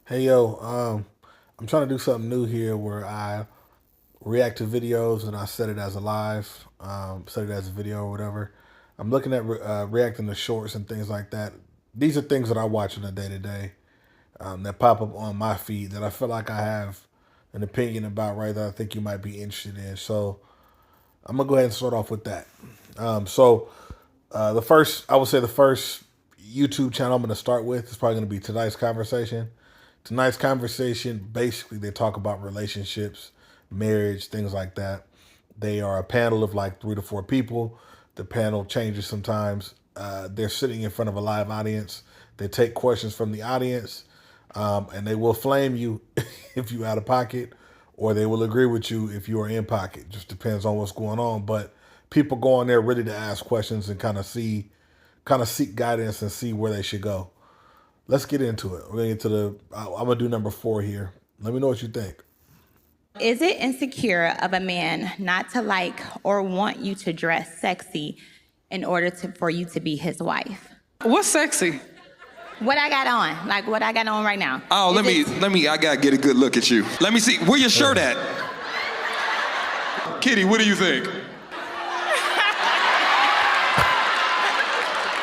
Hey yo, I'm trying to do something new here where I react to videos and I set it as a live, set it as a video or whatever. I'm looking at reacting to shorts and things like that. These are things that I watch on a day to day that pop up on my feed that I feel like I have an opinion about, right? That I think you might be interested in. So I'm gonna go ahead and start off with that. The first, I would say, the first YouTube channel I'm gonna start with is probably gonna be Tonight's Conversation. Tonight's Conversation, basically, they talk about relationships, marriage, things like that. They are a panel of like 3 to 4 people. The panel changes sometimes. They're sitting in front of a live audience. They take questions from the audience, and they will flame you if you out of pocket, or they will agree with you if you are in pocket. Just depends on what's going on. But people go on there ready to ask questions and kind of seek guidance and see where they should go. Let's get into it. We're gonna get to I'm gonna do number 4 here. Let me know what you think. Is it insecure of a man not to like or want you to dress sexy in order for you to be his wife? What's sexy? What I got on, like what I got on right now. Oh, let me. I gotta get a good look at you. Let me see. Where your shirt at? Kitty, what do you think?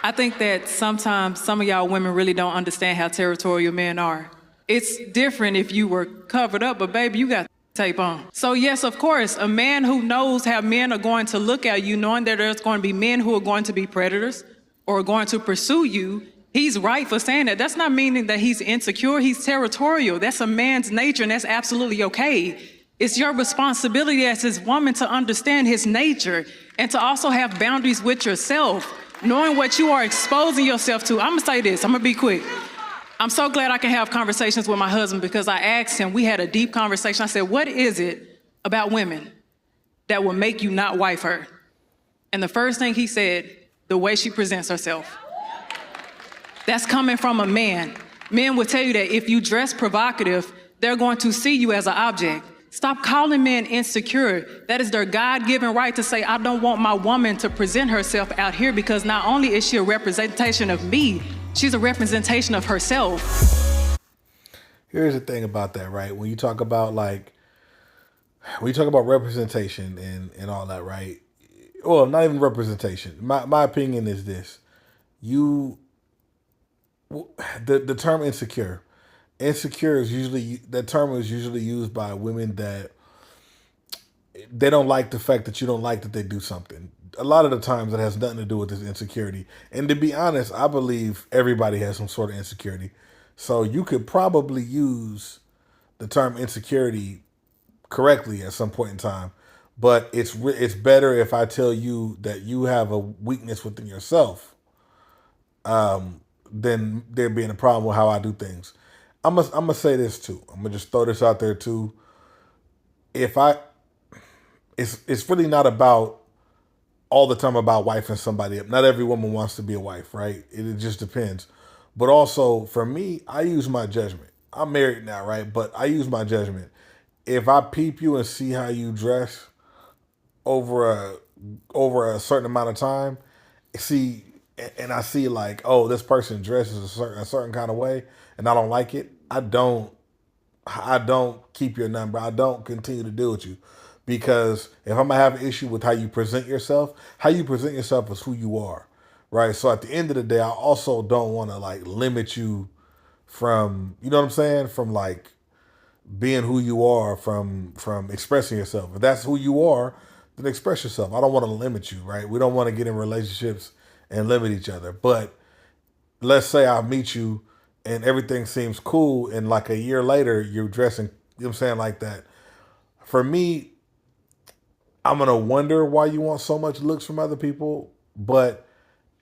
I think that sometimes some of y'all women really don't understand how territorial men are. It's different if you were covered up, but baby, you got tape on. So yes, of course, a man who knows how men are going to look at you, knowing that there's going to be men who are going to be predators or are going to pursue you, he's right for saying that. That's not meaning that he's insecure, he's territorial. That's a man's nature, and that's absolutely okay. It's your responsibility as his woman to understand his nature and to also have boundaries with yourself, knowing what you are exposing yourself to. I'm gonna say this, I'm gonna be quick. I'm so glad I can have conversations with my husband because I asked him, we had a deep conversation. I said, what is it about women that will make you not wife her? And the first thing he said, the way she presents herself. That's coming from a man. Men will tell you that if you dress provocative, they're going to see you as an object. Stop calling men insecure. That is their God-given right to say, I don't want my woman to present herself out here because not only is she a representation of me, she's a representation of herself. Here's the thing about that, right? When you talk about representation and all that, right? Well, not even representation. My opinion is this: you the term insecure. Insecure is usually that term is usually used by women that they don't like the fact that you don't like that they do something. A lot of the times it has nothing to do with this insecurity. And to be honest, I believe everybody has some sort of insecurity. So you could probably use the term insecurity correctly at some point in time. But it's better if I tell you that you have a weakness within yourself than there being a problem with how I do things. I'm gonna say this too. I'm gonna just throw this out there too. If I, it's really not about all the time about wifing somebody up. Not every woman wants to be a wife, right? It just depends. But also for me, I use my judgment. I'm married now, right? But I use my judgment. If I peep you and see how you dress over a certain amount of time, see, and I see like, oh, this person dresses a certain kind of way, and I don't like it. I don't keep your number. I don't continue to deal with you. Because if I'm gonna have an issue with how you present yourself is who you are. Right. So at the end of the day, I also don't want to like limit you from, you know what I'm saying? From like being who you are, from expressing yourself. If that's who you are, then express yourself. I don't want to limit you, right? We don't want to get in relationships and limit each other. But let's say I meet you and everything seems cool, and like a year later you're dressing, you know what I'm saying, like that. For me, I'm gonna wonder why you want so much looks from other people, but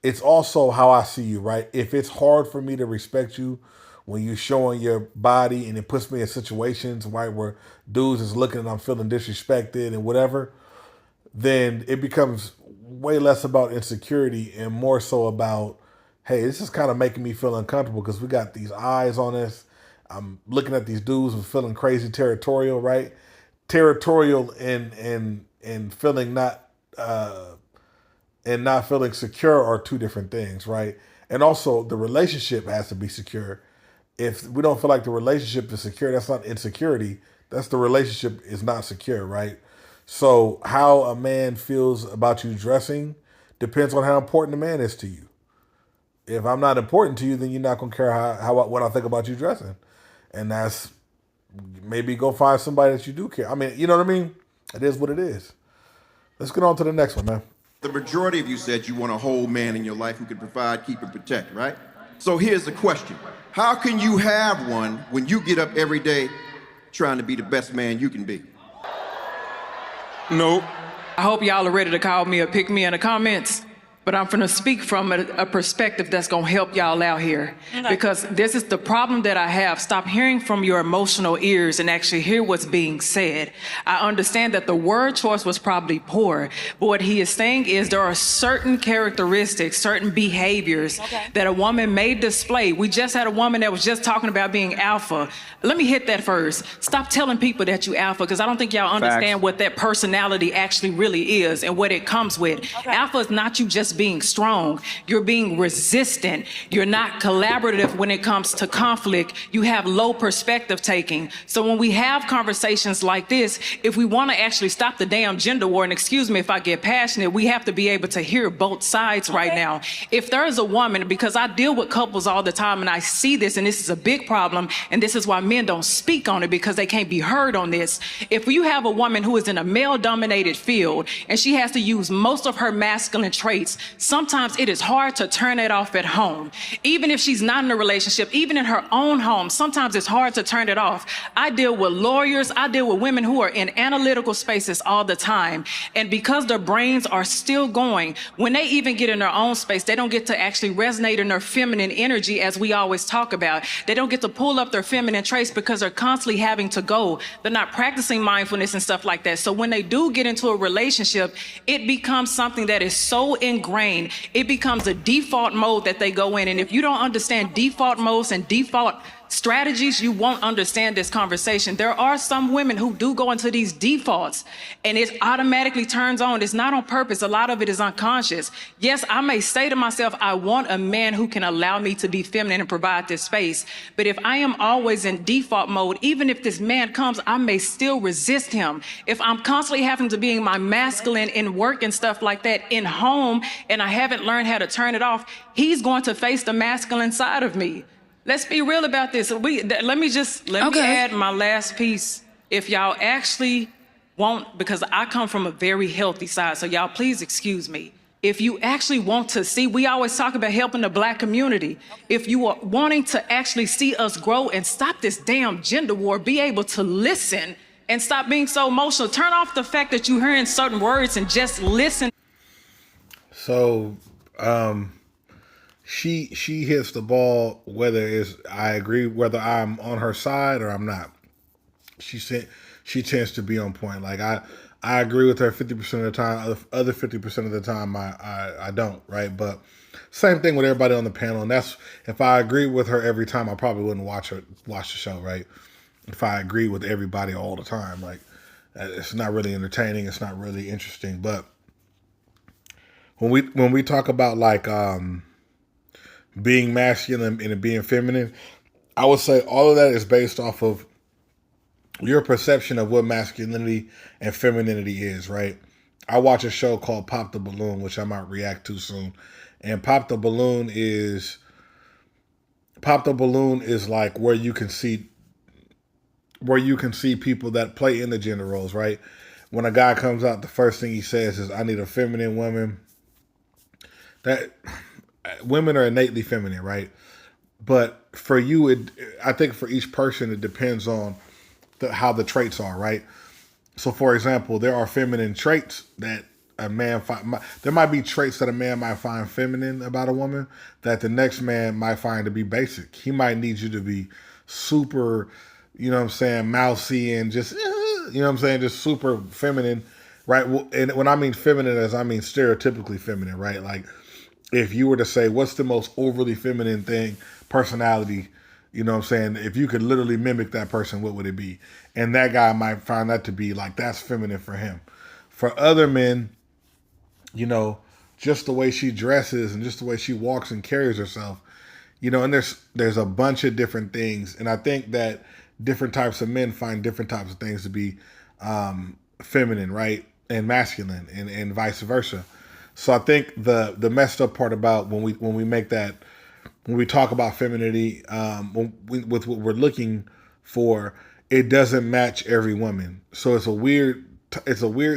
it's also how I see you, right? If it's hard for me to respect you when you're showing your body and it puts me in situations, right, where dudes is looking and I'm feeling disrespected and whatever, then it becomes way less about insecurity and more so about, hey, this is kind of making me feel uncomfortable because we got these eyes on us. I'm looking at these dudes and feeling crazy territorial, right? Territorial and feeling not feeling secure are two different things, right? And also the relationship has to be secure. If we don't feel like the relationship is secure, that's not insecurity. That's the relationship is not secure, right? So how a man feels about you dressing depends on how important the man is to you. If I'm not important to you, then you're not gonna care what I think about you dressing, and that's maybe go find somebody that you do care. I mean, you know what I mean? It is what it is. Let's get on to the next one, man. The majority of you said you want a whole man in your life who can provide, keep, and protect, right? So here's the question. How can you have one when you get up every day trying to be the best man you can be? Nope. I hope y'all are ready to call me or pick me in the comments. But I'm going to speak from a perspective that's going to help y'all out here. Okay. Because this is the problem that I have. Stop hearing from your emotional ears and actually hear what's being said. I understand that the word choice was probably poor. But what he is saying is there are certain characteristics, certain behaviors that a woman may display. We just had a woman that was just talking about being alpha. Let me hit that first. Stop telling people that you alpha, because I don't think y'all understand what that personality actually really is and what it comes with. Okay. Alpha is not you just being strong. You're being resistant. You're not collaborative when it comes to conflict. You have low perspective taking. So when we have conversations like this, if we want to actually stop the damn gender war, and excuse me if I get passionate, we have to be able to hear both sides right now. If there is a woman, because I deal with couples all the time and I see this, and this is a big problem, and this is why men don't speak on it, because they can't be heard on this. If you have a woman who is in a male-dominated field and she has to use most of her masculine traits, sometimes it is hard to turn it off at home. Even if she's not in a relationship, even in her own home, sometimes it's hard to turn it off. I deal with lawyers, I deal with women who are in analytical spaces all the time. And because their brains are still going, when they even get in their own space, they don't get to actually resonate in their feminine energy, as we always talk about. They don't get to pull up their feminine traits because they're constantly having to go. They're not practicing mindfulness and stuff like that. So when they do get into a relationship, it becomes something that is so ingrained. It becomes a default mode that they go in. And if you don't understand default modes and default strategies, you won't understand this conversation. There are some women who do go into these defaults and it automatically turns on. It's not on purpose. A lot of it is unconscious. Yes, I may say to myself, I want a man who can allow me to be feminine and provide this space. But if I am always in default mode, even if this man comes, I may still resist him. If I'm constantly having to be in my masculine in work and stuff like that in home, and I haven't learned how to turn it off, he's going to face the masculine side of me. Let's be real about this. Let me add my last piece. If y'all actually want, because I come from a very healthy side, so y'all please excuse me. If you actually want to see, we always talk about helping the Black community. If you are wanting to actually see us grow and stop this damn gender war, be able to listen and stop being so emotional. Turn off the fact that you're hearing certain words and just listen. So, she hits the ball, I agree, whether I'm on her side or I'm not. She tends to be on point. Like I agree with her 50% of the time. Other 50% of the time, I don't. Right, but same thing with everybody on the panel. And that's, if I agree with her every time, I probably wouldn't watch the show. Right, if I agree with everybody all the time, like it's not really entertaining. It's not really interesting. But when we talk about like being masculine and being feminine, I would say all of that is based off of your perception of what masculinity and femininity is, right? I watch a show called Pop the Balloon, which I might react to soon. And Pop the Balloon is like where you can see people that play in the gender roles, right? When a guy comes out, the first thing he says is, I need a feminine woman. That women are innately feminine, right? But for you, I think for each person, it depends on how the traits are, right? So, for example, there are feminine traits that a man there might be traits that a man might find feminine about a woman that the next man might find to be basic. He might need you to be super, you know what I'm saying, mousy and just, you know what I'm saying, just super feminine, right? And when I mean feminine, I mean stereotypically feminine, right? Like, if you were to say, what's the most overly feminine personality, you know what I'm saying? If you could literally mimic that person, what would it be? And that guy might find that to be like, that's feminine for him. For other men, you know, just the way she dresses and just the way she walks and carries herself, And there's a bunch of different things, and I think that different types of men find different types of things to be feminine, right, and masculine, and vice versa. So I think the messed up part about when we talk about femininity, with what we're looking for, it doesn't match every woman. So it's a weird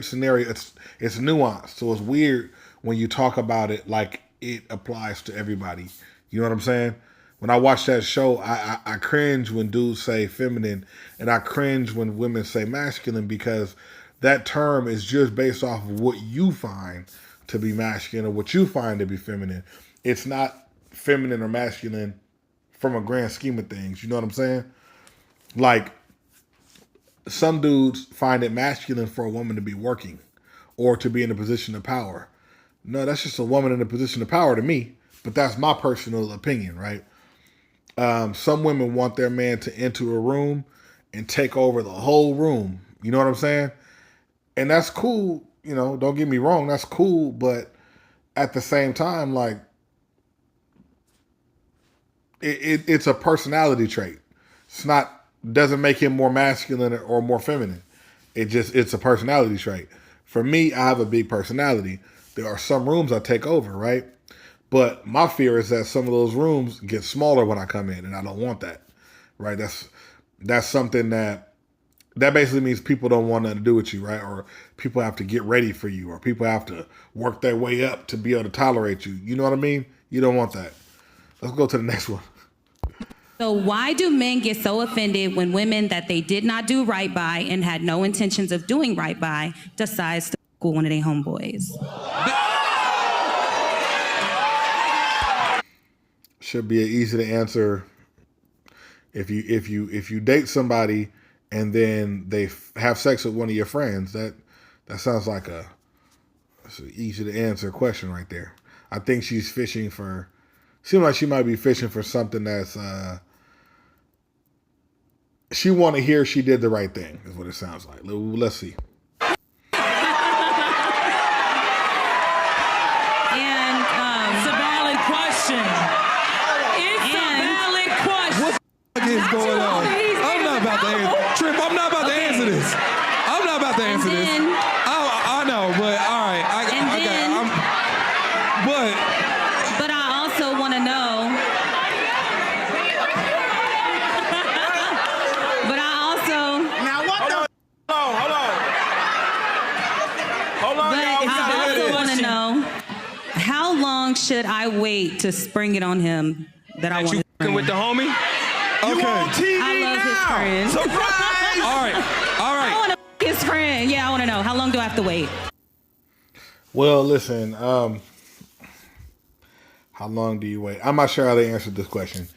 scenario. It's nuanced. So it's weird when you talk about it like it applies to everybody. You know what I'm saying? When I watch that show, I cringe when dudes say feminine, and I cringe when women say masculine, because that term is just based off of what you find to be masculine or what you find to be feminine. It's not feminine or masculine from a grand scheme of things. You know what I'm saying? Like, some dudes find it masculine for a woman to be working or to be in a position of power. No, that's just a woman in a position of power to me, but that's my personal opinion, right? Some women want their man to enter a room and take over the whole room. You know what I'm saying? And that's cool. Don't get me wrong. That's cool. But at the same time, like, it's a personality trait. Doesn't make him more masculine or more feminine. It's a personality trait. For me, I have a big personality. There are some rooms I take over, right? But my fear is that some of those rooms get smaller when I come in, and I don't want that, right? That's something that basically means people don't want nothing to do with you, right? Or people have to get ready for you, or people have to work their way up to be able to tolerate you. You know what I mean? You don't want that. Let's go to the next one. So why do men get so offended when women that they did not do right by and had no intentions of doing right by decides to school one of their homeboys? Should be easy to answer. If you date somebody and then they have sex with one of your friends, that sounds like that's an easy to answer question right there. I think she's fishing for. Seems like she might be fishing for something that's. She want to hear she did the right thing, is what it sounds like. Let's see. And it's a valid question. It's a valid question. What is going on? I'm not about to answer. Trip, I'm not about to answer this. I'm not about to answer this. I know, but all right. But I also want to know. But I also. Now what the? Hold on, But y'all. I also want to know, how long should I wait to spring it on him that I want You to with the homie? You Okay. on TV I love his now. friend. Surprise! All right. I want to his friend. Yeah, I want to know. How long do I have to wait? Well, listen. How long do you wait? I'm not sure how they answered this question.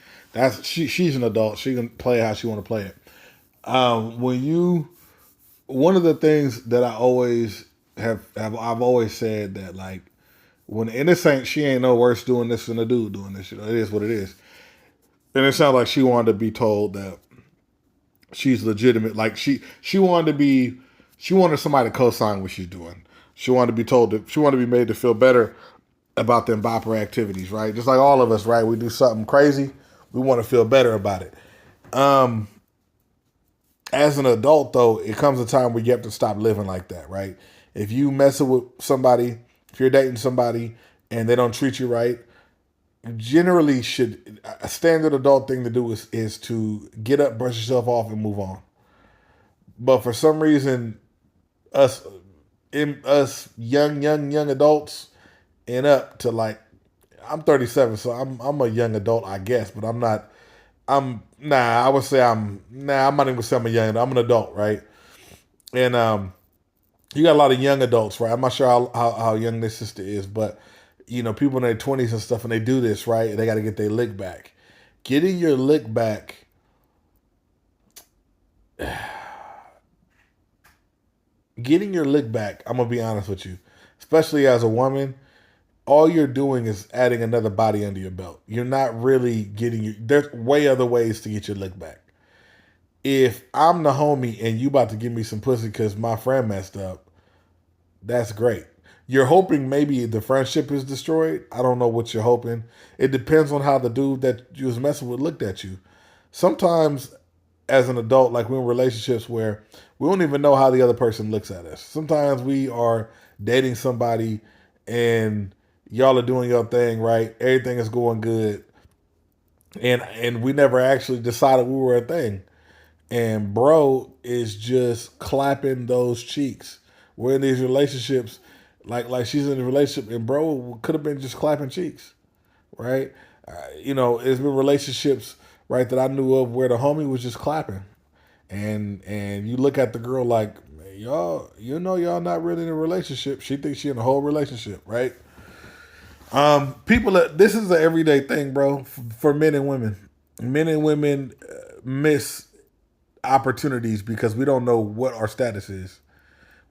She's an adult. She can play it how she want to play it. One of the things that I always I've always said that, like, she ain't no worse doing this than a dude doing this. It is what it is. And it sounds like she wanted to be told that she's legitimate. Like she wanted somebody to co-sign what she's doing. She wanted to be told that she wanted to be made to feel better about them bopper activities, right? Just like all of us, right? We do something crazy, we want to feel better about it. As an adult, though, it comes a time where you have to stop living like that, right? If you messing with somebody, if you're dating somebody and they don't treat you right, generally a standard adult thing to do is to get up, brush yourself off, and move on. But for some reason, us young adults and up to, like, I'm 37, so I'm a young adult, I guess, but I'm not. I would say I'm not even gonna say I'm a young adult. I'm an adult, right? And you got a lot of young adults, right? I'm not sure how young this sister is, but people in their 20s and stuff, and they do this, right? They got to get their lick back. Getting your lick back. Getting your lick back, I'm gonna be honest with you, especially as a woman, all you're doing is adding another body under your belt. You're not really there's way other ways to get your lick back. If I'm the homie and you about to give me some pussy because my friend messed up, that's great. you're hoping maybe the friendship is destroyed. I don't know what you're hoping. It depends on how the dude that you was messing with looked at you. Sometimes as an adult, like we're in relationships where we don't even know how the other person looks at us. Sometimes we are dating somebody and y'all are doing your thing, right? Everything is going good. And we never actually decided we were a thing. And bro is just clapping those cheeks. We're in these relationships, like she's in a relationship, and bro could have been just clapping cheeks, right? It's been relationships, right, that I knew of where the homie was just clapping, and you look at the girl like, y'all not really in a relationship. She thinks she in a whole relationship, right? This is an everyday thing, bro, for men and women. Men and women miss opportunities because we don't know what our status is.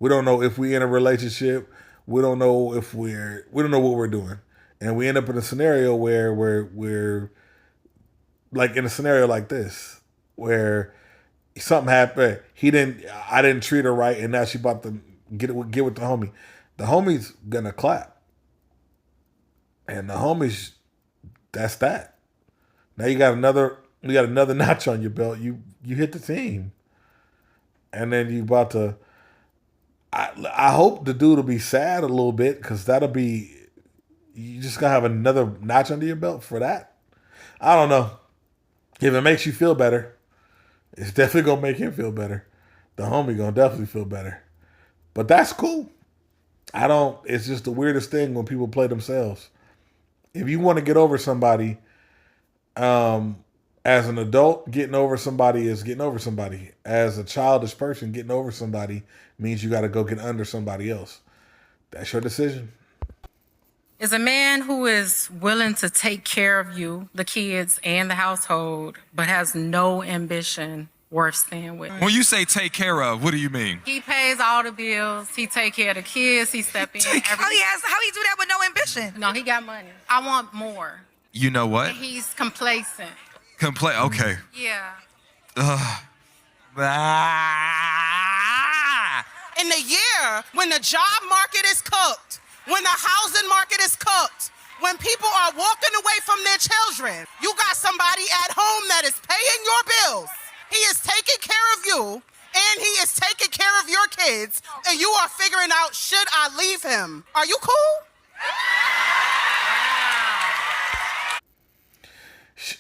We don't know if we're in a relationship. We don't know we don't know what we're doing. And we end up in a scenario where we're like in a scenario like this, where something happened. I didn't treat her right, and now she about to get with the homie. The homie's gonna clap. And the homies, that's that. Now you got another notch on your belt. You hit the team. And then you about to, I hope the dude will be sad a little bit, because you just gonna have another notch under your belt for that. I don't know. If it makes you feel better, it's definitely gonna make him feel better. The homie gonna definitely feel better. But that's cool. It's just the weirdest thing when people play themselves. If you want to get over somebody, as an adult, getting over somebody is getting over somebody. As a childish person, getting over somebody means you got to go get under somebody else. That's your decision. Is a man who is willing to take care of you, the kids, and the household, but has no ambition worth staying with. When you say take care of, what do you mean? He pays all the bills. He take care of the kids. He step in. How he do that with no ambition? No, he got money. I want more. You know what? And he's complacent. Okay. Yeah. In the year when the job market is cooked, when the housing market is cooked, when people are walking away from their children, you got somebody at home that is paying your bills. He is taking care of you, and he is taking care of your kids, and you are figuring out, should I leave him? Are you cool?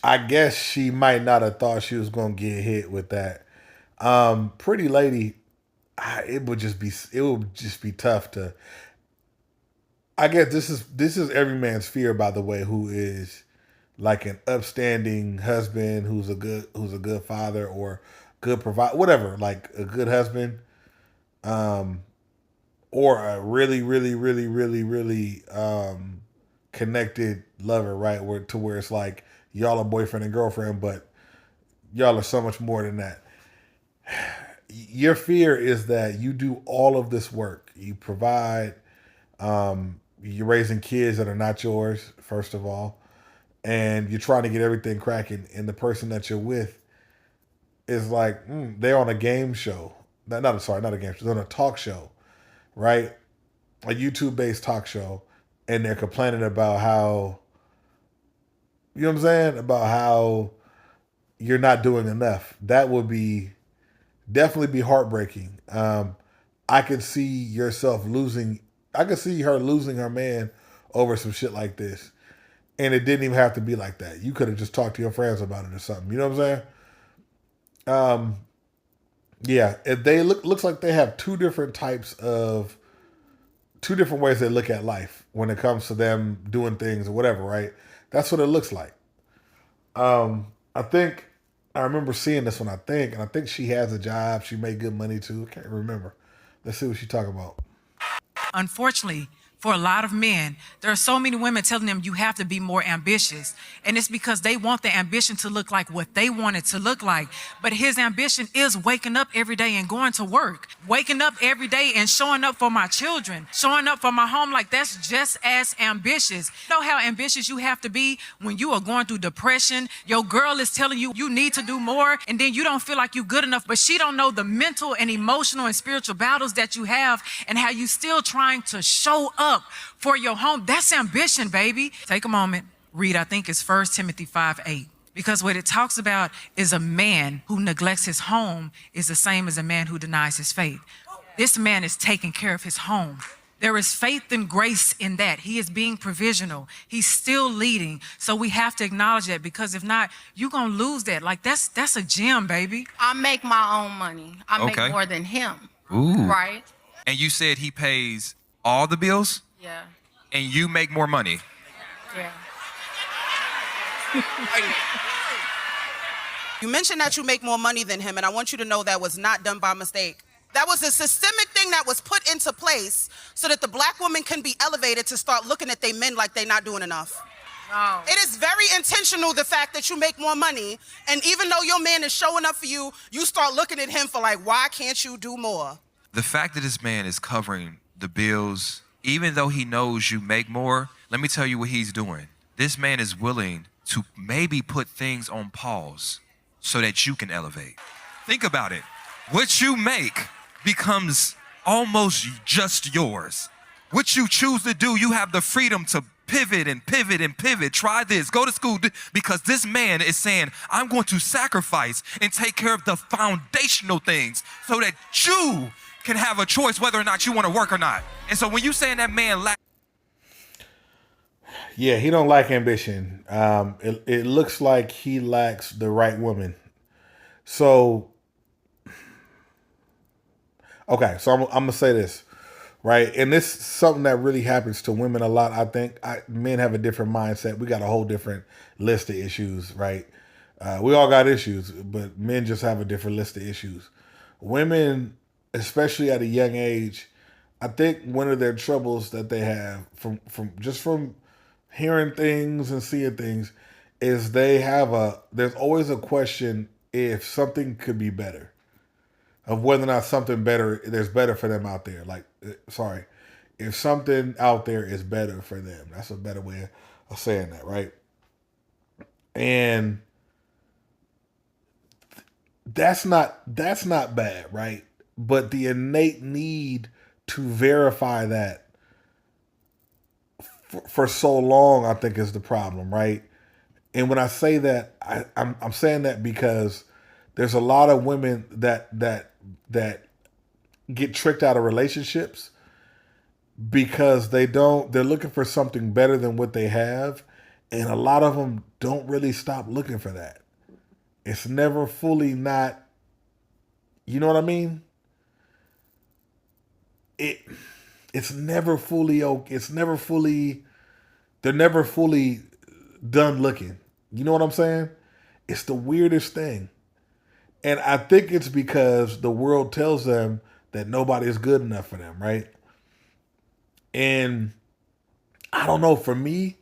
I guess she might not have thought she was going to get hit with that. Pretty lady, it would just be tough to. I guess this is every man's fear, by the way, who is like an upstanding husband, who's a good father or good provider, whatever, like a good husband, or a really, really, really, really, really connected lover, right? Where it's like y'all are boyfriend and girlfriend, but y'all are so much more than that. Your fear is that you do all of this work, you provide, you're raising kids that are not yours, first of all. And you're trying to get everything cracking, and the person that you're with is like, they're on a game show. Not a game show. They're on a talk show, right? A YouTube-based talk show, and they're complaining about how, you know what I'm saying? About how you're not doing enough. That would definitely be heartbreaking. I could see yourself losing. I could see her losing her man over some shit like this. And it didn't even have to be like that. You could have just talked to your friends about it or something. You know what I'm saying? Yeah. If they looks like they have two different ways they look at life when it comes to them doing things or whatever, right? That's what it looks like. I remember seeing this one, and I think she has a job. She made good money too. I can't remember. Let's see what she's talking about. Unfortunately, for a lot of men, there are so many women telling them you have to be more ambitious. And it's because they want the ambition to look like what they want it to look like. But his ambition is waking up every day and going to work. Waking up every day and showing up for my children. Showing up for my home. Like, that's just as ambitious. You know how ambitious you have to be when you are going through depression? Your girl is telling you you need to do more, and then you don't feel like you're good enough, but she don't know the mental and emotional and spiritual battles that you have and how you still trying to show up up for your home. That's ambition, baby. Take a moment, read, I think it's 1 Timothy 5:8. Because what it talks about is a man who neglects his home is the same as a man who denies his faith. This man is taking care of his home. There is faith and grace in that. He is being provisional. He's still leading. So we have to acknowledge that, because if not, you're going to lose that. Like, that's a gem, baby. I make my own money. I make more than him. Ooh. Right? And you said he pays all the bills? Yeah. And you make more money? Yeah. You mentioned that you make more money than him, and I want you to know that was not done by mistake. That was a systemic thing that was put into place so that the black woman can be elevated to start looking at their men like they're not doing enough. No. It is very intentional, the fact that you make more money, and even though your man is showing up for you, you start looking at him for like, why can't you do more? The fact that this man is covering the bills, even though he knows you make more, let me tell you what he's doing. This man is willing to maybe put things on pause so that you can elevate. Think about it. What you make becomes almost just yours. What you choose to do, you have the freedom to pivot and pivot and pivot. Try this, go to school, because this man is saying, I'm going to sacrifice and take care of the foundational things so that you can have a choice whether or not you want to work or not. And so when you saying that man Yeah, he don't like ambition. It looks like he lacks the right woman. So, okay, so I'm gonna say this, right? And this is something that really happens to women a lot. I think men have a different mindset. We got a whole different list of issues, right? We all got issues, but men just have a different list of issues. Women, especially at a young age, I think one of their troubles that they have from hearing things and seeing things is there's always a question if something could be better, of whether or not there's better for them out there. If something out there is better for them. That's a better way of saying that, right? And that's not bad, right? But the innate need to verify that for so long, I think, is the problem, right? And when I say that, I'm saying that because there's a lot of women that get tricked out of relationships because they're looking for something better than what they have, and a lot of them don't really stop looking for that. It's never fully not, you know what I mean? It's never fully okay. They're never fully done looking. You know what I'm saying? It's the weirdest thing. And I think it's because the world tells them that nobody is good enough for them, right? And I don't know, for me,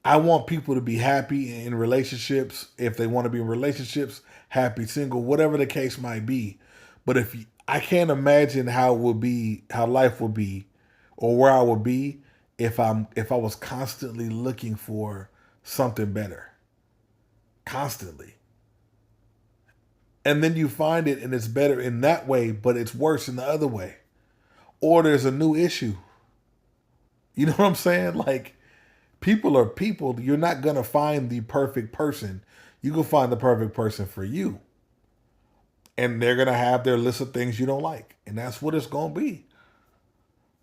I want people to be happy in relationships. If they want to be in relationships, happy, single, whatever the case might be. But I can't imagine how life would be, or where I would be if I was constantly looking for something better. Constantly. And then you find it and it's better in that way, but it's worse in the other way. Or there's a new issue. You know what I'm saying? Like, people are people. You're not going to find the perfect person. You can find the perfect person for you. And they're going to have their list of things you don't like. And that's what it's going to be.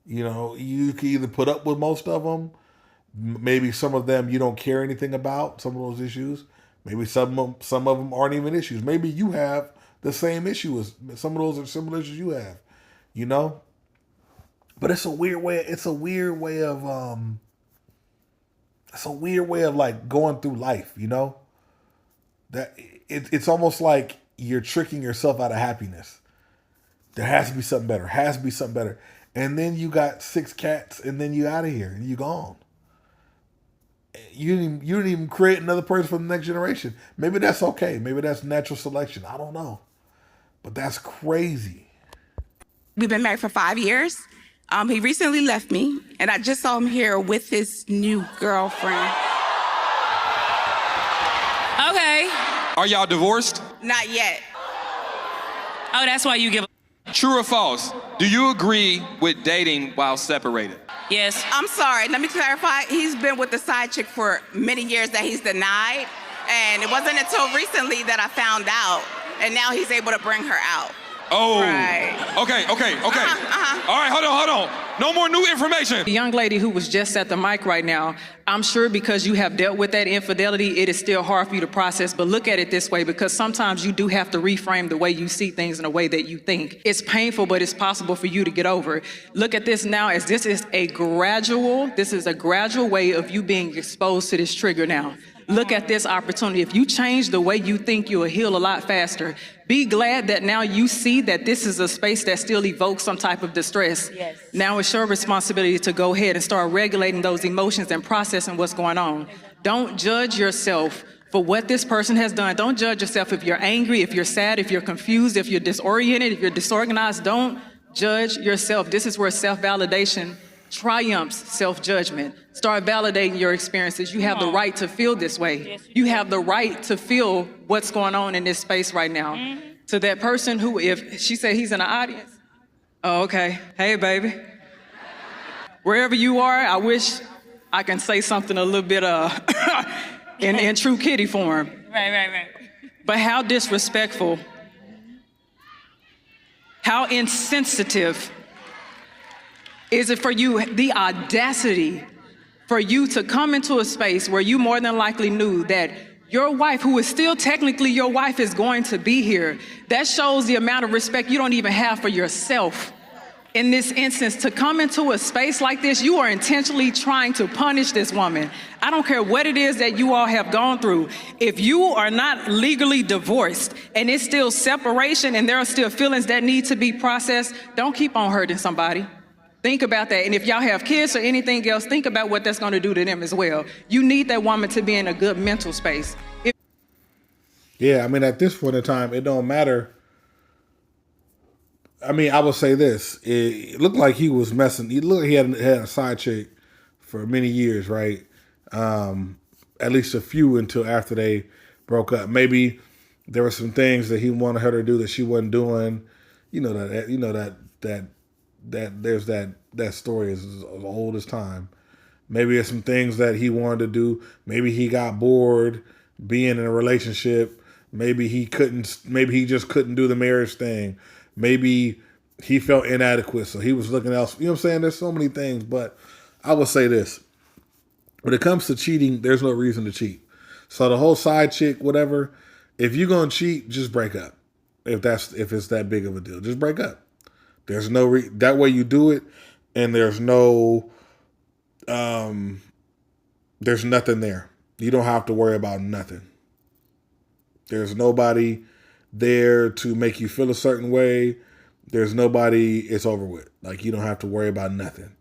You know, you can either put up with most of them. Maybe some of them you don't care anything about, some of those issues. Maybe some of them aren't even issues. Maybe you have the same issue as some of those are similar issues you have, you know? But it's a weird way of like going through life, you know? That it's almost like you're tricking yourself out of happiness. There has to be something better. And then you got 6 cats and then you out of here and you gone. You didn't even create another person for the next generation. Maybe that's okay. Maybe that's natural selection. I don't know. But that's crazy. We've been married for 5 years. He recently left me, and I just saw him here with his new girlfriend. Okay. Are y'all divorced? Not yet. Oh, that's why you give. True or false? Do you agree with dating while separated? Yes. I'm sorry, let me clarify. He's been with the side chick for many years that he's denied. And it wasn't until recently that I found out. And now he's able to bring her out. Oh. Right. Okay. All right, hold on. No more new information. The young lady who was just at the mic right now, I'm sure because you have dealt with that infidelity, it is still hard for you to process, but look at it this way, because sometimes you do have to reframe the way you see things in a way that you think. It's painful, but it's possible for you to get over. Look at this now as this is a gradual way of you being exposed to this trigger now. Look at this opportunity. If you change the way you think, you'll heal a lot faster. Be glad that now you see that this is a space that still evokes some type of distress. Yes. Now it's your responsibility to go ahead and start regulating those emotions and processing what's going on. Don't judge yourself for what this person has done. Don't judge yourself if you're angry, if you're sad, if you're confused, if you're disoriented, if you're disorganized. Don't judge yourself. This is where self-validation triumphs self-judgment. Start validating your experiences. You have the right to feel this way. You have the right to feel what's going on in this space right now. To that person who, if she said he's in the audience, oh, okay. Hey, baby. Wherever you are, I wish I can say something a little bit in true kitty form. Right. But how disrespectful, how insensitive is it for you, the audacity for you to come into a space where you more than likely knew that your wife, who is still technically your wife, is going to be here. That shows the amount of respect you don't even have for yourself. In this instance, to come into a space like this, you are intentionally trying to punish this woman. I don't care what it is that you all have gone through. If you are not legally divorced and it's still separation and there are still feelings that need to be processed, don't keep on hurting somebody. Think about that. And if y'all have kids or anything else, think about what that's going to do to them as well. You need that woman to be in a good mental space. Yeah, I mean, at this point in time, it don't matter. I mean, I would say this. It looked like he was messing. He looked like he had a side chick for many years, right? At least a few until after they broke up. Maybe there were some things that he wanted her to do that she wasn't doing. That story is as old as time. Maybe there's some things that he wanted to do. Maybe he got bored being in a relationship. Maybe he just couldn't do the marriage thing. Maybe he felt inadequate, so he was looking else. You know what I'm saying? There's so many things, but I would say this. When it comes to cheating, there's no reason to cheat. So the whole side chick, whatever, if you're going to cheat, just break up. If it's that big of a deal, just break up. There's no that way you do it, and there's no there's nothing there. You don't have to worry about nothing. There's nobody there to make you feel a certain way. There's nobody. It's over with. Like, you don't have to worry about nothing.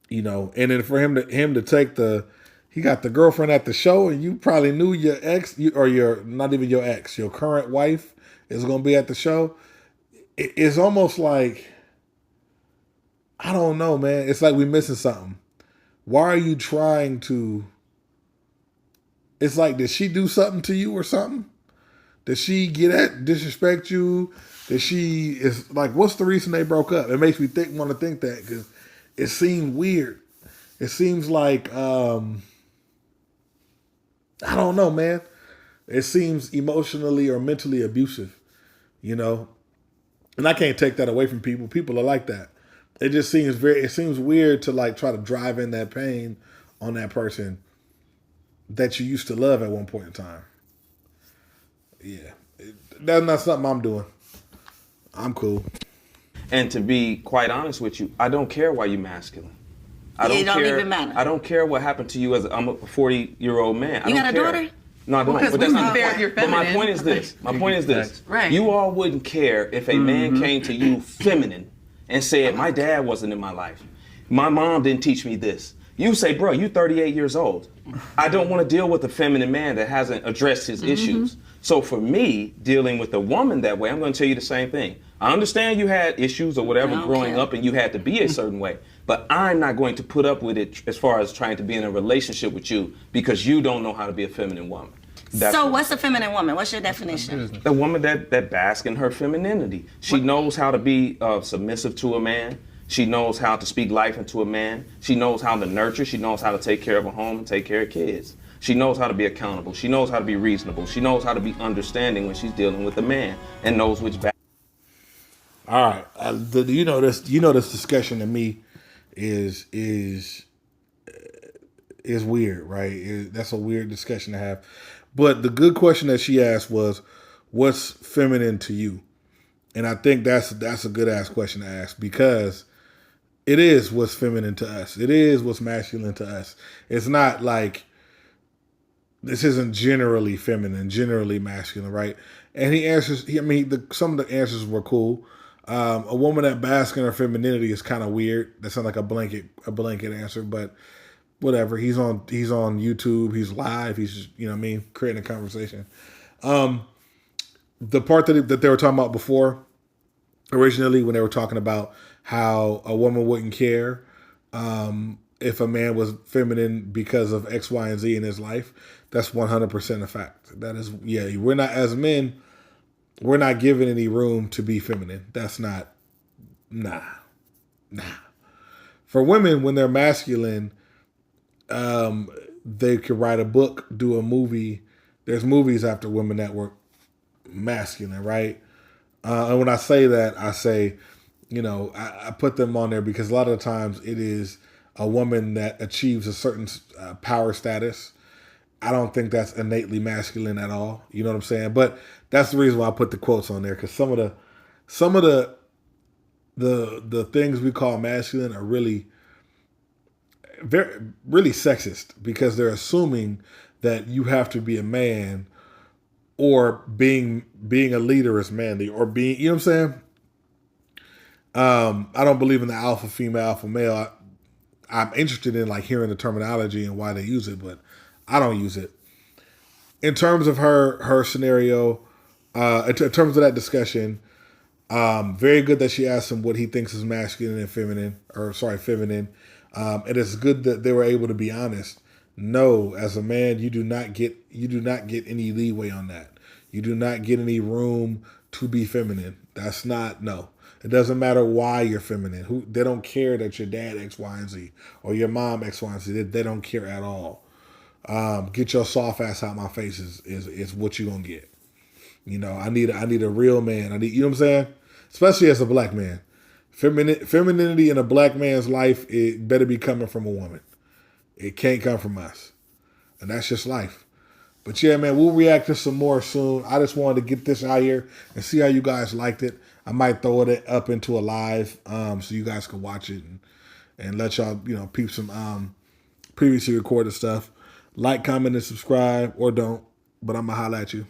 And then for him to take he got the girlfriend at the show, and you probably knew your ex, or your not even your ex, your current wife is going to be at the show. It's almost like, I don't know, man. It's like we're missing something. Why are you trying to? It's like, did she do something to you or something? Did she disrespect you? Did she is like, what's the reason they broke up? It makes me want to think that, because it seemed weird. It seems like, I don't know, man. It seems emotionally or mentally abusive, And I can't take that away from people. People are like that. It just seems weird to like try to drive in that pain on that person that you used to love at one point in time. Yeah. That's not something I'm doing. I'm cool. And to be quite honest with you, I don't care why you're masculine. It don't even matter. I don't care what happened to you I'm a 40-year-old man. You got a daughter? No, I don't. Because but that's not fair if you're But my feminine. point is this. Right. You all wouldn't care if a man came to you feminine and said, my dad wasn't in my life. My mom didn't teach me this. You say, bro, you're 38 years old. I don't want to deal with a feminine man that hasn't addressed his issues. So for me, dealing with a woman that way, I'm going to tell you the same thing. I understand you had issues or whatever growing up and you had to be a certain way, but I'm not going to put up with it as far as trying to be in a relationship with you because you don't know how to be a feminine woman. So what's a feminine woman? What's your definition? A woman that basks in her femininity. She knows how to be submissive to a man. She knows how to speak life into a man. She knows how to nurture. She knows how to take care of a home and take care of kids. She knows how to be accountable. She knows how to be reasonable. She knows how to be understanding when she's dealing with a man and knows which back. All right, this discussion to me is weird, right? That's a weird discussion to have. But the good question that she asked was, "What's feminine to you?" And I think that's a good ass question to ask, because it is what's feminine to us. It is what's masculine to us. It's not like this isn't generally feminine, generally masculine, right? And he answers. Some of the answers were cool. A woman that basks in her femininity is kind of weird. That sounds like a blanket answer, but whatever. He's on YouTube. He's live. He's just, creating a conversation. The part that they were talking about before, originally, when they were talking about how a woman wouldn't care if a man was feminine because of X, Y, and Z in his life, that's 100% a fact. That is, we're not, as men, we're not given any room to be feminine. That's not, nah. For women, when they're masculine, they could write a book, do a movie. There's movies after women that were masculine, right? And when I say that, I say, I put them on there because a lot of the times it is a woman that achieves a certain power status. I don't think that's innately masculine at all. You know what I'm saying? But that's the reason why I put the quotes on there, because some of the things we call masculine are really sexist, because they're assuming that you have to be a man, or being a leader is manly, or being, you know what I'm saying? I don't believe in the alpha female, alpha male. I'm interested in hearing the terminology and why they use it, but I don't use it. In terms of her scenario, in terms of that discussion, very good that she asked him what he thinks is masculine and feminine. It is good that they were able to be honest. No, as a man, you do not get any leeway on that. You do not get any room to be feminine. That's not, no. It doesn't matter why you're feminine. They don't care that your dad X, Y, and Z, or your mom X, Y, and Z. They don't care at all. Get your soft ass out my face is what you're gonna get. I need a real man. You know what I'm saying? Especially as a black man. Femininity in a black man's life, it better be coming from a woman. It can't come from us. And that's just life. But yeah, man, we'll react to some more soon. I just wanted to get this out here and see how you guys liked it. I might throw it up into a live so you guys can watch it and let y'all, peep some previously recorded stuff. Like, comment, and subscribe, or don't. But I'm going to holler at you.